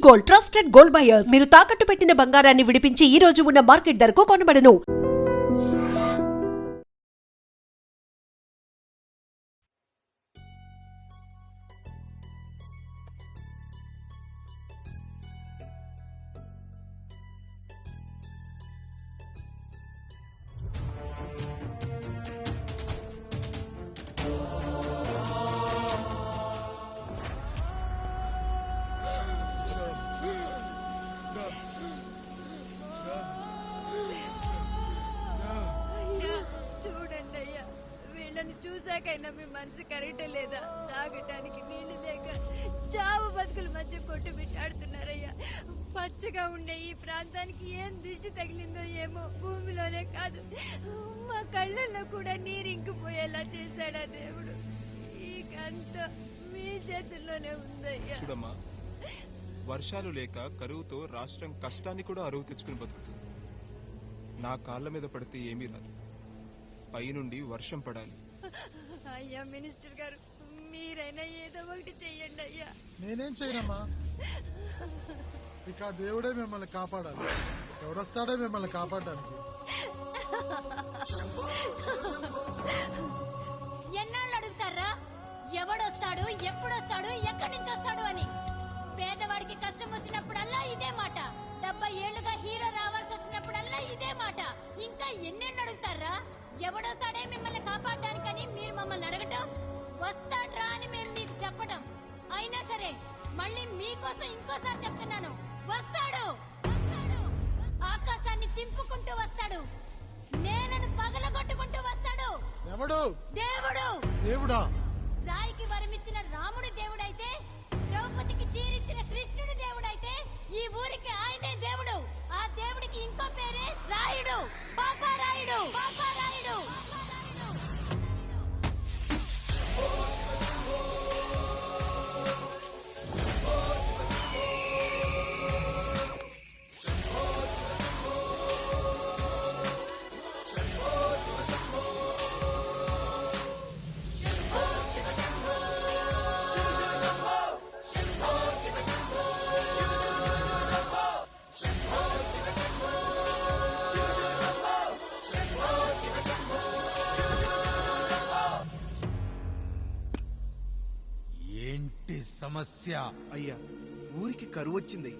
Gold, trusted gold buyers. మీరు తాకట్టు పెట్టిన బంగారాన్ని విడిపించి ఈ రోజు ఉన్న మార్కెట్ ధరకు కొనబడను. చూసాకైనా మీ మనసు కరెక్ట్ లేదా? తాగటానికి నీళ్లు లేక చావు బతుకుల మధ్య కొట్టు బిట్టాడుతున్నారయ్యా. పచ్చగా ఉండే ఈ ప్రాంతానికి ఏం దిష్టి తగిలిందో ఏమో. భూమిలోనే కాదు మా కళ్ళల్లో కూడా నీరు ఇంకిపోయేలా చేశాడా దేవుడు. ఈ కంత మీ చేతుల్లోనే ఉందయ్యా. చూడమ్మా, వర్షాలు లేక కరువుతో రాష్ట్రం కష్టాన్ని కూడా అరువు తెచ్చుకుని బతుకుతుంది. నా కాళ్ళ మీద పడితే ఏమీ రాదు, పైనుండి వర్షం పడాలి. అయ్యా మినిస్టర్ గారు, మీరైనా ఏదో ఒకటి చెయ్యండి అయ్యా. నేనేం చేయనమ్మా, ఇక దేవుడే మిమ్మల్ని కాపాడాలి. ఎవడొస్తాడో మిమ్మల్ని కాపాడడానికి. ఎన్నాళ్ళు అడుగుతారా ఎవడొస్తాడు, ఎప్పుడొస్తాడు, ఎక్కడి నుంచి వస్తాడు అని? పేదవాడికి కష్టం వచ్చినప్పుడల్లా ఇదే మాట. 70 ఏళ్లుగా హీరో రావాల్సి వచ్చినప్పుడల్లా ఇదే మాట. ఇంకా ఎన్నేళ్ళు అడుగుతారా? ఎవడొస్తాడే మిమ్మల్ని కాపాడడానికని మీరు మమ్మల్ని అడగటం, వస్తాడ్రా అని మేము మీకు చెప్పటం. అయినా సరే మళ్ళీ మీకోసం ఇంకోసారి చెప్తున్నాను, వస్తాడు. ఆకాశాన్ని చింపుకుంటూ వస్తాడు, నేలను పగలగొట్టుకుంటూ వస్తాడు. ఎవడు? దేవుడు. దేవుడా? రాయికి వరమిచ్చిన రాముడి దేవుడైతే, ద్రౌపదికి చీరిచ్చిన కృష్ణుడి దేవుడైతే, ఈ ఊరికి ఆయనే దేవుడు. ఆ దేవుడికి ఇంకో పేరే రాయుడు, పాపారాయుడు. పాపారాయుడు. సమస్య? అయ్యా, ఊరికి కరువు వచ్చింది.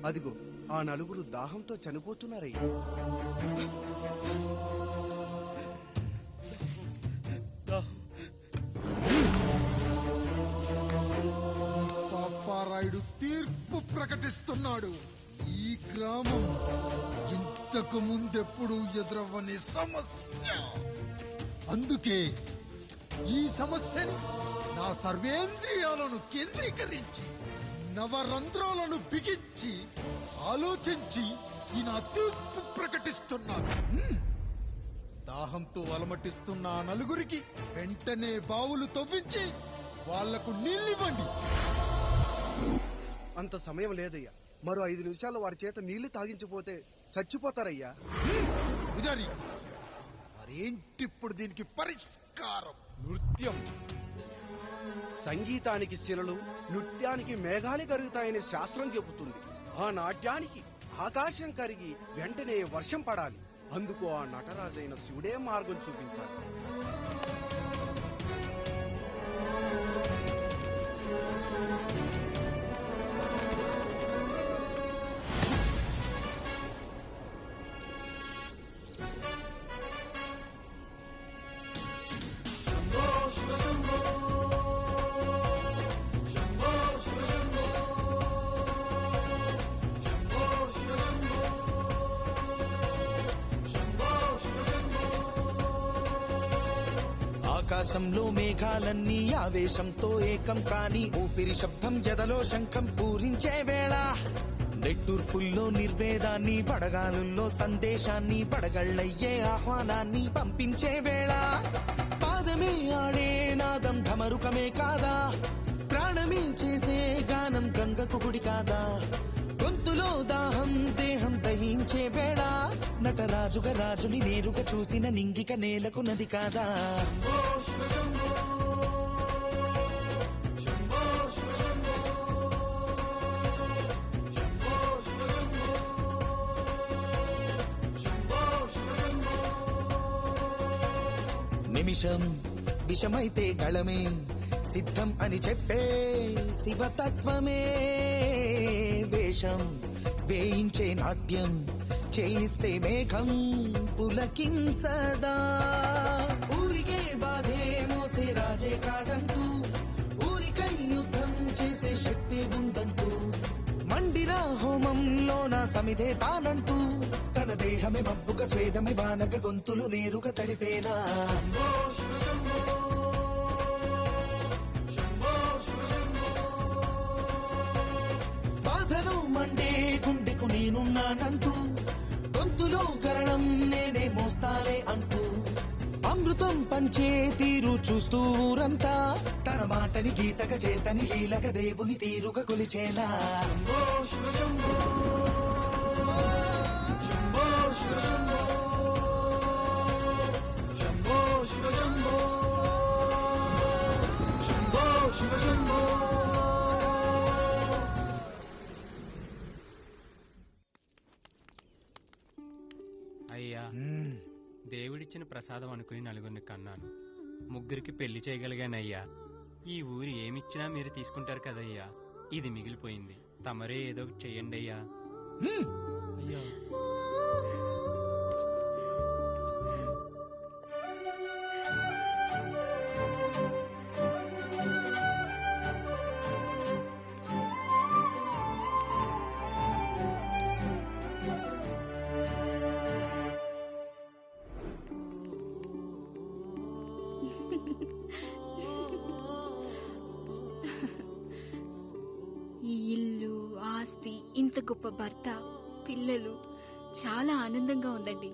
అదిగో ఆ నలుగురు దాహంతో చనిపోతున్నారయ్యా. పాపారాయుడు తీర్పు ప్రకటిస్తున్నాడు. ఈ గ్రామం ఇంతకు ముందెప్పుడు ఎదురవ్వని సమస్య. అందుకే ఈ సమస్యని నా సర్వేంద్రియాలను కేంద్రీకరించి, నవరంధ్రాలను బిగించి ఆలోచించి ఈ నా తీర్పు ప్రకటిస్తున్నాను. దాహంతో అలమటిస్తున్న ఆ నలుగురికి వెంటనే బావులు తవ్వించి వాళ్లకు నీళ్ళివ్వండి. అంత సమయం లేదయ్యా. మరో 5 నిమిషాలు వారి చేత నీళ్లు తాగించిపోతే చచ్చిపోతారయ్యా. పూజారి, మరేంటిప్పుడు దీనికి పరిష్కారం? నృత్యం. సంగీతానికి శిలలు, నృత్యానికి మేఘాలు కరుగుతాయని శాస్త్రం చెబుతుంది. ఆ నాట్యానికి ఆకాశం కరిగి వెంటనే వర్షం పడాలి. అందుకు ఆ నటరాజైన శివుడే మార్గం చూపించాలి. ఆకాశంలో మేఘాలన్నీ ఆవేశంతో ఏకం కాని ఊపిరి శబ్దం ఎదలో శంఖం పూరించే వేళ, నెట్టూర్పుల్లో నిర్వేదాన్ని, పడగాలుల్లో సందేశాన్ని, పడగళ్ళయ్యే ఆహ్వానాన్ని పంపించే వేళ, పాదమే ఆడే నాదం ఢమరుకమే కాదా, ప్రాణమే చేసే గానం గంగకు గుడి కాదా, గొంతులో దాహం దేహం దహించే వేళ, నటరాజుగా రాజుని నేరుగా చూసిన నింగిక నేలకు నది కాదా. నిమిషం విషమైతే కళమే సిద్ధం అని చెప్పే శివతత్వమే వేషం వేయించే నాట్యం చేయిస్తే మేఘం పులకించదా ఊరికే బాధే మోసే రాజే కాడంటూ ఊరికై యుద్ధం చేసే శక్తి ఉందంటూ మండిన హోమంలోన సమిధే తానంటూ తన దేహమే మబ్బుగా స్వేదమే బానగ గొంతులు నేరుగా తడిపేనా బాధను మండే గుండెకు నేనున్నానంటూ గొంతులో గరణం నేనే మోస్తానే అంటూ అమృతం పంచే తీరు చూస్తూ ఊరంతా తన మాటని గీతక చేతని లీలక దేవుని తీరుగా కొలిచేలా అయ్యా దేవుడిచ్చిన ప్రసాదం అనుకుని నలుగురిని కన్నాను, ముగ్గురికి పెళ్లి చేయగలిగానయ్యా. ఈ ఊరు ఏమిచ్చినా మీరు తీసుకుంటారు కదయ్యా, ఇది మిగిలిపోయింది, తమరే ఏదో ఒకటి చెయ్యండి అయ్యా. ఈ ఇల్లు, ఆస్తి, ఇంత గొప్ప భర్త, పిల్లలు, చాలా ఆనందంగా ఉందండి.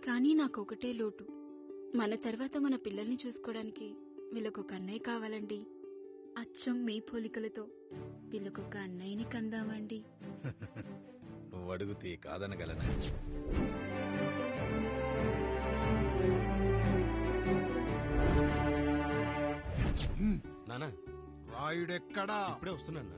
కానీ నాకు ఒకటే లోటు, మన తర్వాత మన పిల్లల్ని చూసుకోవడానికి వీళ్ళకొక అన్నయ్య కావాలండి. అచ్చం మీ పోలికలతో వీళ్ళకొక అన్నయ్యని కందామండి. నువ్వు అడుగుతే కాదనగలనా? నానా రాయుడెక్కడా? ఇప్పుడే వస్తున్నాను నాన్న.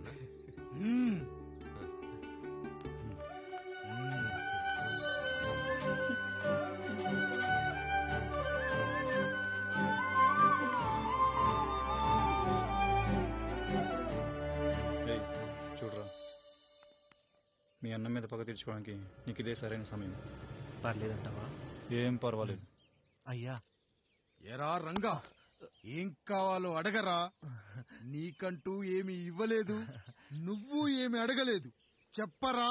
చూడరా, మీ అన్నం మీద పగ తీర్చుకోవడానికి నీకు ఇదే సరైన సమయం. పర్లేదంటావా? ఏం పర్వాలేదు. అయ్యా ఎరా రంగా, ఏం కావాలో అడగరా. నీకంటూ ఏమి ఇవ్వలేదు, నువ్వు ఏమి అడగలేదు, చెప్పరా.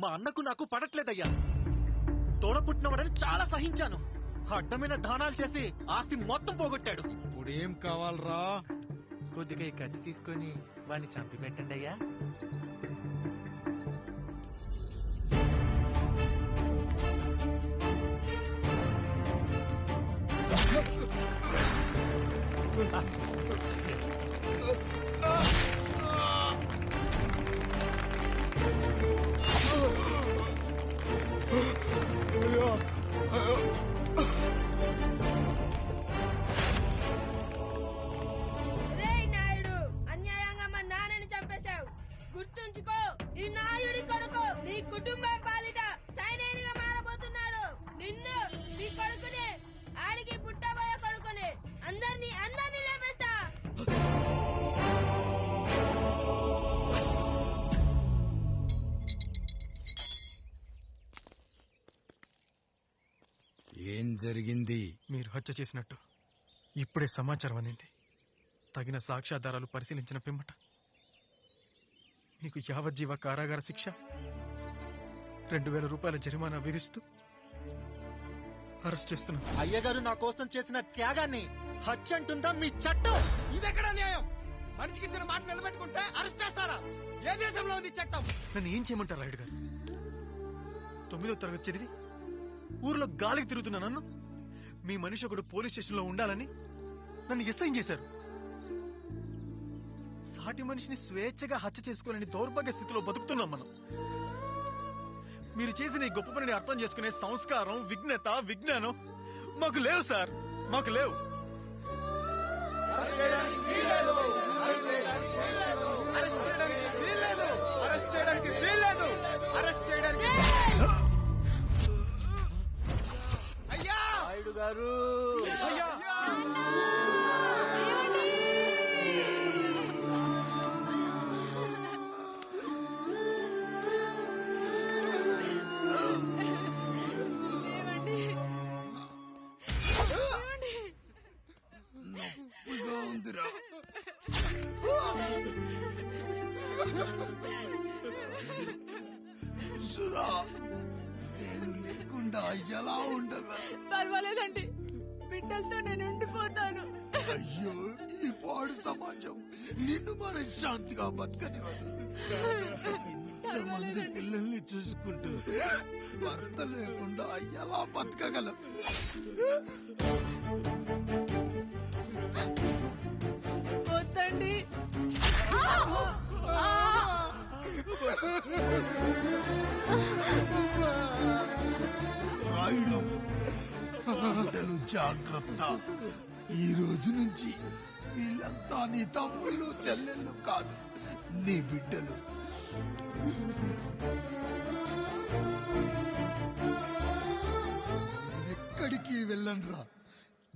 మా అన్నకు నాకు పడట్లేదయ్యా. తోడ పుట్టినవాడని చాలా సహించాను, అడ్డమైన దానాలు చేసి ఆస్తి మొత్తం పోగొట్టాడు. ఇప్పుడేం కావాలరా? కొద్దిగా ఈ కత్తి తీసుకొని వాడిని చంపి పెట్టండి అయ్యా. నాయుడు, అన్యాయంగా మా నాన్నని చంపేశావు. గుర్తుంచుకో, ఈ నాయుడి కొడుకు నీ కుటుంబం పాలిట సైనికుడిగా మారబోతున్నాడు. నిన్ను, నీ కొడుకుని, ఆడికి పుట్టబోయే కొడుకుని అందరినీ లేపేస్తా. ఏం జరిగింది? మీరు హత్య చేసినట్టు ఇప్పుడే సమాచారం అందింది. తగిన సాక్ష్యాధారాలు పరిశీలించిన పిమ్మట మీకు యావజ్జీవ కారాగార శిక్ష, 2000 రూపాయల జరిమానా విధిస్తూ అరెస్ట్ చేస్తున్నాం. అయ్యగారు నా కోసం చేసిన త్యాగాన్ని హత్య అంటుందా మీ చట్టం? ఇదెక్కడ న్యాయం? మనిషికి ఇచ్చిన మాట నిలబెట్టుకుంటే అరెస్ట్ చేస్తారా? ఏ దేశంలో ఉంది చట్టం? నన్ను ఏం చేయమంటారు రాయుడు గారు? 9వ తరగతి చదివి ఊర్లో గాలికి తిరుగుతున్నా నన్ను మీ మనిషి ఒకడు పోలీస్ స్టేషన్లో ఉండాలని నన్ను ఎస్ఐన్ చేశారు. సాటి మనిషిని స్వేచ్ఛగా హత్య చేసుకోలేని దౌర్భాగ్య స్థితిలో బతుకుతున్నాం మనం. మీరు చేసిన ఈ గొప్ప పనిని అర్థం చేసుకునే సంస్కారం, విఘ్నత, విజ్ఞానం మాకు లేవు సార్, మాకు లేవు. అయ్యా నాయుడు గారు, అయ్యా నేను లేకుండా ఎలా ఉండగా? పర్వాలేదండి, బిడ్డలతో నేను ఉండిపోతాను. అయ్యో, ఈ పాడు సమాజం నిన్ను మనశ్శాంతిగా బతకనివ్వదు. ఇంతమంది పిల్లల్ని చూసుకుంటూ భర్త లేకుండా ఎలా బతకగలం? వద్దండి. రాయుడు, బిడ్డలు జాగ్రత్త. ఈ రోజు నుంచి వీళ్ళంతా నీ తమ్ముళ్ళు చెల్లెళ్ళు కాదు, నీ బిడ్డలు. ఎక్కడికి వెళ్ళండ్రా.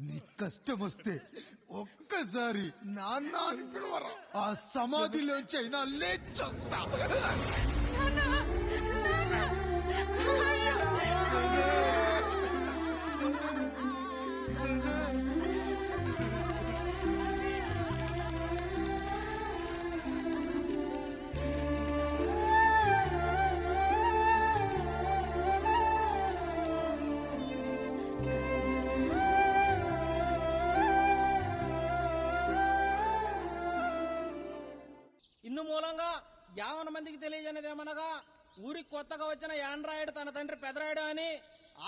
నీ కష్టం వస్తే ఒక్కసారి నాన్న అని పిలవరా. ఆ సమాధిలోంచి అయినా లేచొస్తా. ఇందు మూలంగా 50 మందికి తెలియజేయనిదేమనగా, ఊరికి కొత్తగా వచ్చిన యాండ్రాయిడ్ తన తండ్రి పెదరాయుడు అని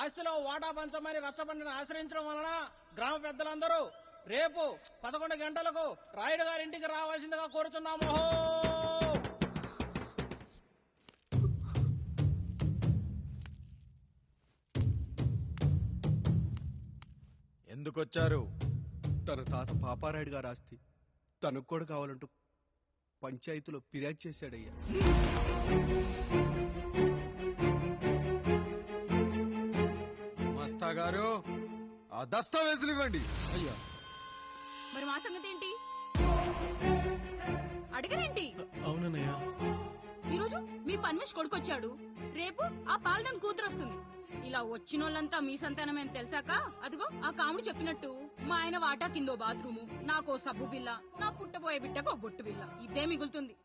ఆస్తిలో వాటా పంచమని రచ్చబండిని ఆశ్రయించడం వలన గ్రామ పెద్దలందరూ రేపు 11 గంటలకు రాయుడు గారింటికి రావాల్సిందిగా కోరుచున్నాము. ఎందుకొచ్చారు? తన తాత పాపారాయుడు గారు ఆస్తి తనకు కూడా కావాలంటూ పంచాయతీలో ఫిర్యాదు చేశాడయ్యా. మస్తా గారు, ఆ దస్తావేజులు ఇవ్వండి. అయ్యా, మరి మా సంగతి ఏంటి? అడగరేంటి? అవునన్నయ్య, ఈరోజు మీ పన్మేష్ కొడుకొచ్చాడు, రేపు ఆ పాలదం కూతురు వస్తుంది. ఇలా వచ్చినోళ్ళంతా మీ సంతానమని తెలిసాక అదిగో ఆ కాముడు చెప్పినట్టు మా ఆయన వాటా కిందో బాత్రూము, నాకో సబ్బు బిల్ల, నా పుట్టబోయే బిడ్డకు ఒక బొట్టు బిల్ల, ఇదే మిగులుతుంది.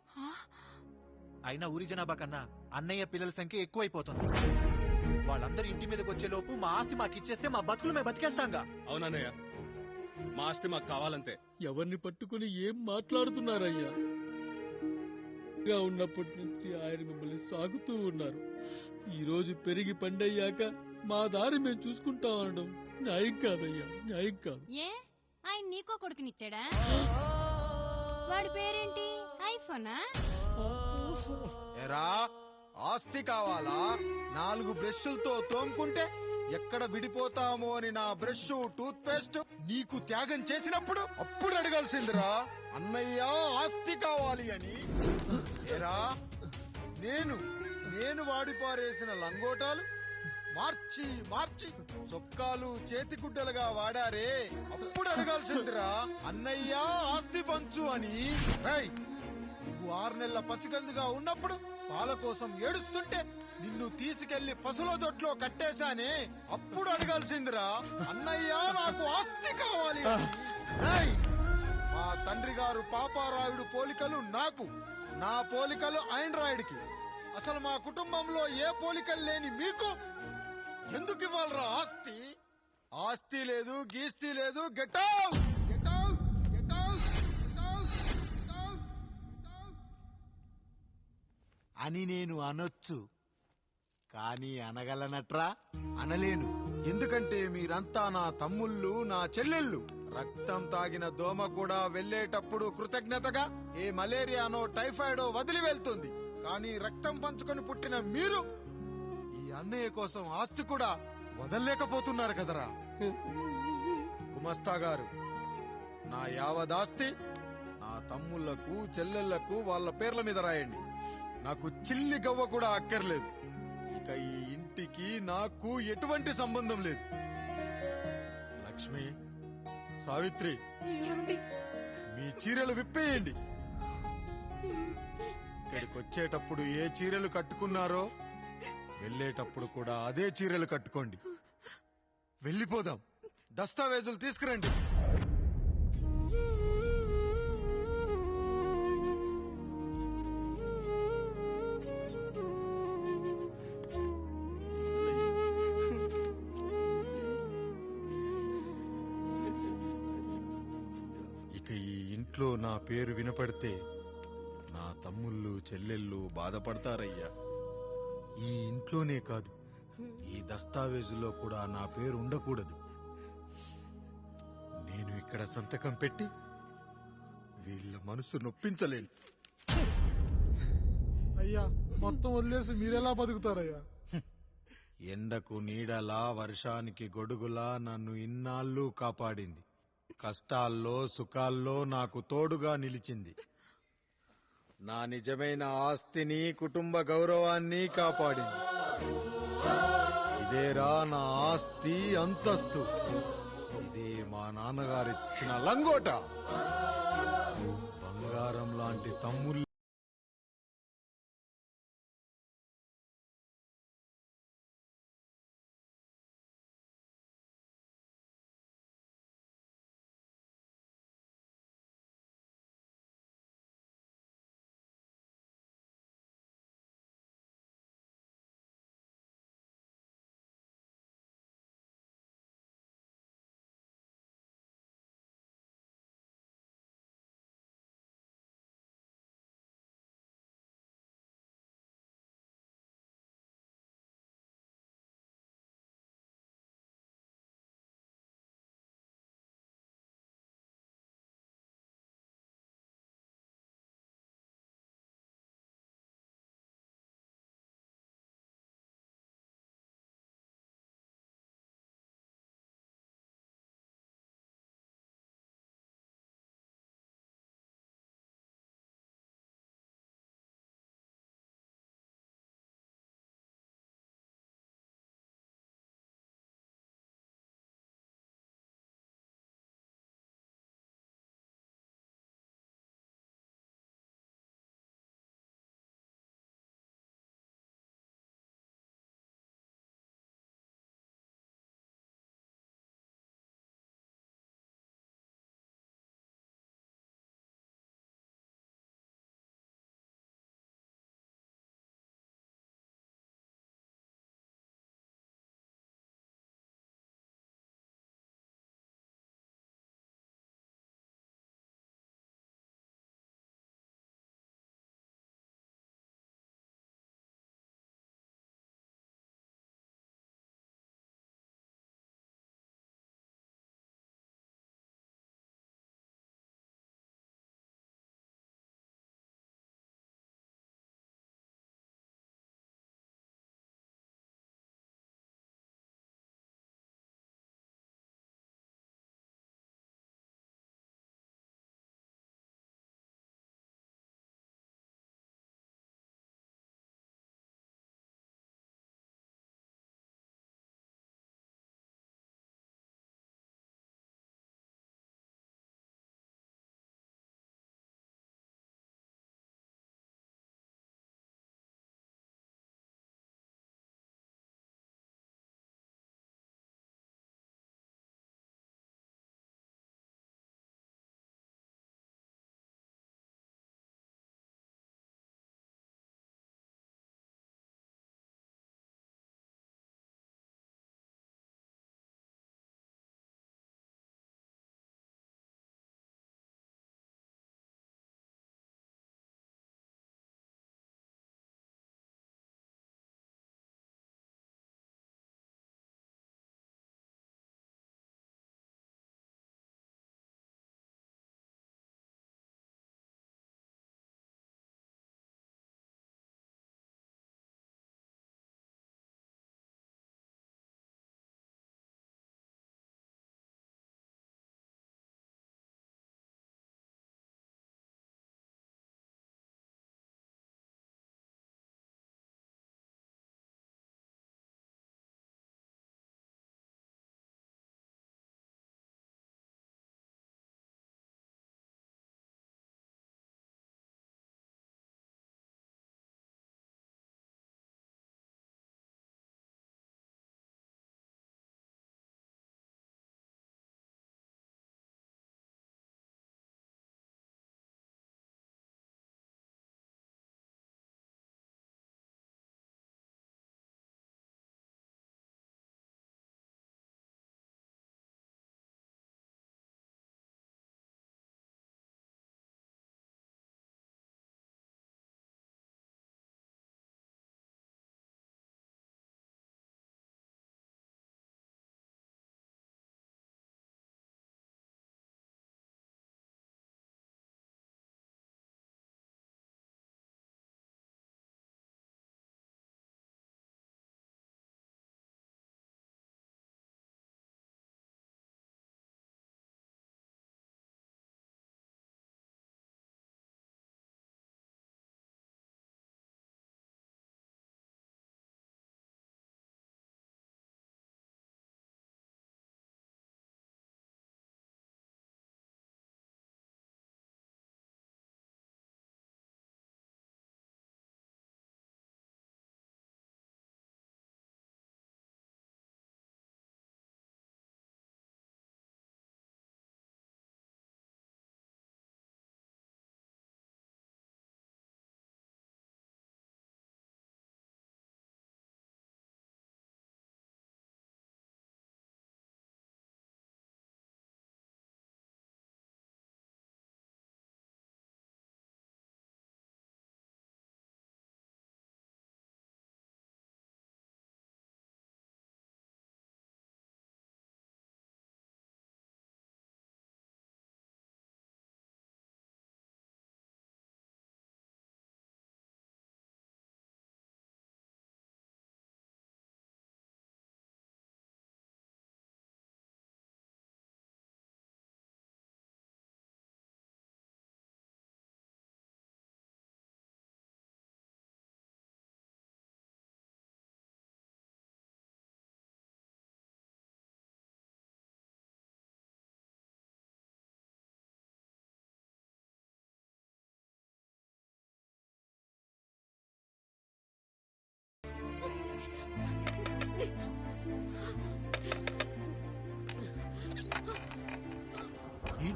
అయినా ఊరి జనాభా కన్నా అన్నయ్య పిల్లల సంఖ్య ఎక్కువైపోతుంది. వాళ్ళందరూ ఇంటి మీదకి వచ్చే లోపు మా ఆస్తి మాకు ఇచ్చేస్తే మా బతుకులు మేము బతికేస్తాంగా. అవునన్నయ్య, మా ఆస్తి మాకు కావాలంతే. ఎవరిని పట్టుకుని ఏం మాట్లాడుతున్నారయ్యా? ఉన్నప్పటి నుంచి ఆయన మిమ్మల్ని సాగుతూ ఉన్నారు. ఈ రోజు పెరిగి పండయ్యాక మా దారి మేము చూసుకుంటా అనడం న్యాయం కాదయ్యా, న్యాయం కాదు. ఏ ఆయన నీకో కొడుకునిచ్చాడా? వాడి పేరేంటి? ఐఫోనా? ఎరా, ఆస్తి కావాలా? 4 బ్రష్లతో తోముకుంటే ఎక్కడ విడిపోతామో అని నా బ్రష్ టూత్ పేస్ట్ నీకు త్యాగం చేసినప్పుడు అప్పుడు అడగాల్సిందిరా, అన్నయ్య ఆస్తి కావాలి అని. ఎరా, నేను వాడిపారేసిన లంగోటాలు మార్చి మార్చి చొక్కాలు చేతిగుడ్డలుగా వాడారే, అప్పుడు అడగాల్సిందిరా, అన్నయ్య ఆస్తి పంచు అని. నువ్వు 6 నెలల పసికందుగా ఉన్నప్పుడు పాల కోసం ఏడుస్తుంటే నిన్ను తీసుకెళ్లి పసుల దొట్లో కట్టేశానే, అప్పుడు అడగాల్సిందిరా, అన్నయ్య నాకు ఆస్తి కావాలి అని. మా తండ్రి గారు పాపారాయుడు పోలికలు నాకు, నా పోలికలు ఆండ్రాయిడ్కి. అసలు మా కుటుంబంలో ఏ పోలికలు లేని మీకు ఎందుకు ఇవ్వాలరా ఆస్తి? ఆస్తి లేదు, గీస్తి లేదు. Get out, get out, get out, get out, get out అని నేను అనొచ్చు, కానీ అనగలనట్రా? అనలేను. ఎందుకంటే మీరంతా నా తమ్ముళ్ళు, నా చెల్లెళ్ళు. రక్తం తాగిన దోమ కూడా వెళ్లేటప్పుడు కృతజ్ఞతగా ఏ మలేరియానో టైఫాయిడో వదిలి వెళ్తుంది. కానీ రక్తం పంచుకొని పుట్టిన మీరు ఈ అన్నయ్య కోసం ఆస్తి కూడా వదల్లేకపోతున్నారు కదరా. గుమస్తా గారు, నా యావదాస్తి నా తమ్ముళ్లకు చెల్లెళ్లకు వాళ్ళ పేర్ల మీద రాయండి. నాకు చిల్లి గవ్వ కూడా అక్కర్లేదు. ఇక ఈ ఇంటికి నాకు ఎటువంటి సంబంధం లేదు. లక్ష్మి, సావిత్రి, మీ చీరలు విప్పేయండి. ఇక్కడికి వచ్చేటప్పుడు ఏ చీరలు కట్టుకున్నారో వెళ్ళేటప్పుడు కూడా అదే చీరలు కట్టుకోండి. వెళ్ళిపోదాం. దస్తావేజులు తీసుకురండి. ఇంట్లో నా పేరు వినపడితే నా తమ్ముళ్ళు చెల్లెళ్ళు బాధపడతారయ్యా. ఈ ఇంట్లోనే కాదు, ఈ దస్తావేజులో కూడా నా పేరు ఉండకూడదు. నేను ఇక్కడ సంతకం పెట్టి వీళ్ళ మనసు నొప్పించలేను. అయ్యా మొత్తం వదిలేసి మీరెలా బతుకుతారయ్యా? ఎండకు నీడలా, వర్షానికి గొడుగులా నన్ను ఇన్నాళ్ళు కాపాడింది. కష్టాల్లో సుఖాల్లో నాకు తోడుగా నిలిచింది. నా నిజమైన ఆస్తిని, కుటుంబ గౌరవాన్ని కాపాడింది. ఇదేరా నా ఆస్తి, అంతస్తు. ఇదే మా నాన్నగారిచ్చిన లంగోట. బంగారం లాంటి తమ్ముళ్ళు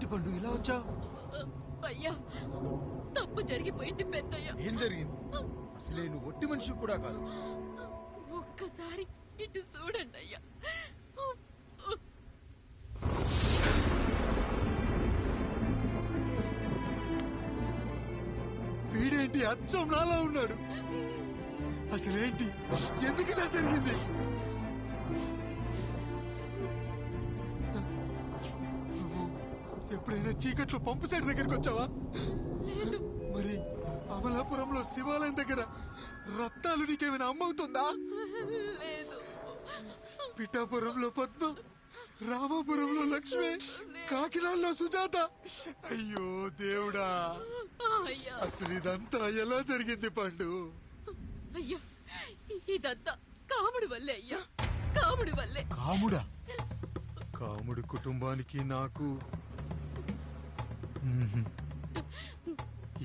ఏంటి పండు ఇలా వచ్చావు? అయ్యా తప్పు జరిగిపోయింది పెద్దయ్య. ఏం జరిగింది? అసలే నువ్వు ఒట్టి మనిషి కూడా కాదు. ఒక్కసారి ఇటు చూడండి అయ్యా. వీడేంటి అచ్చం నాలా ఉన్నాడు? అసలేంటి, ఎందుకు ఇలా జరిగింది? నువ్వు ఎప్పుడైనా చీకట్లో పంపు సైడ్ దగ్గరికి వచ్చావా? మరి అమలాపురంలో శివాలయం దగ్గర రత్నాలు నీకేమైనా అమ్మవుతుందా? పిఠాపురంలో పద్మ, రామాపురంలో లక్ష్మి, కాకినాడలో సుజాత. అయ్యో దేవుడా, అసలు ఇదంతా ఎలా జరిగింది పండు? అయ్యా ఇదంతా కాముడి వల్లే అయ్యా, కాముడి వల్లే. కాముడా? కాముడి కుటుంబానికి నాకు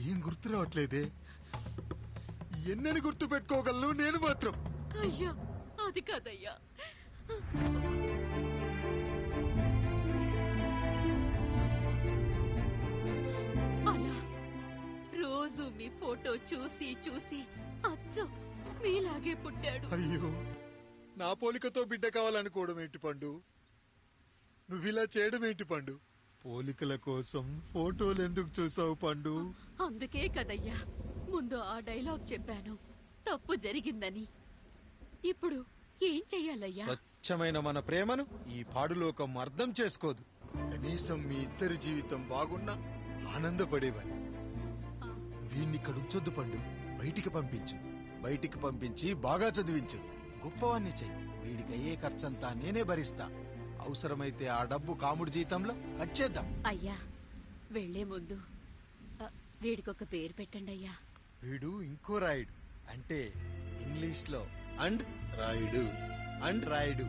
ఏం గుర్తు రావట్లేదే. ఎన్నని గుర్తు పెట్టుకోగలను నేను మాత్రం. అయ్యా అది కాదయ్యా, అలా రోజు మీ ఫోటో చూసి చూసి అచ్చం మీలాగే పుట్టాడు. అయ్యో, నా పోలికతో బిడ్డ కావాలనుకోవడం ఏంటి పండు? నువ్విలా చేయడం ఏంటి పండు? పోలికల కోసం ఫోటోలు ఎందుకు చూసావు పండు? అందుకే కదయ్యా ముందు ఆ డైలాగ్ చెప్పాను, తప్పు జరిగిందని. ఇప్పుడు ఏం చెయ్యాలయ్యా? స్వచ్ఛమైన మన ప్రేమను ఈ పాడులోకం అర్థం చేసుకోదు. కనీసం మీ ఇద్దరి జీవితం బాగున్నా ఆనందపడేవాని. వీణ్ణి ఇక్కడ ఉంచొద్దు పండు, బయటికి పంపించు. బయటికి పంపించి బాగా చదివించు, గొప్పవాణ్ణి చెయ్యి. వీడికి అయ్యే ఖర్చంతా నేనే భరిస్తా. అవసరమైతే ఆ డబ్బు కాముడి జీతంలో కట్ చేద్దాం. అయ్యా వెళ్లే ముందు వీడికొక పేరు పెట్టండి అయ్యా. వీడు ఇంకో రాయుడు, అంటే ఇంగ్లీష్ లో అండ్ రాయుడు, అండ్ రాయుడు.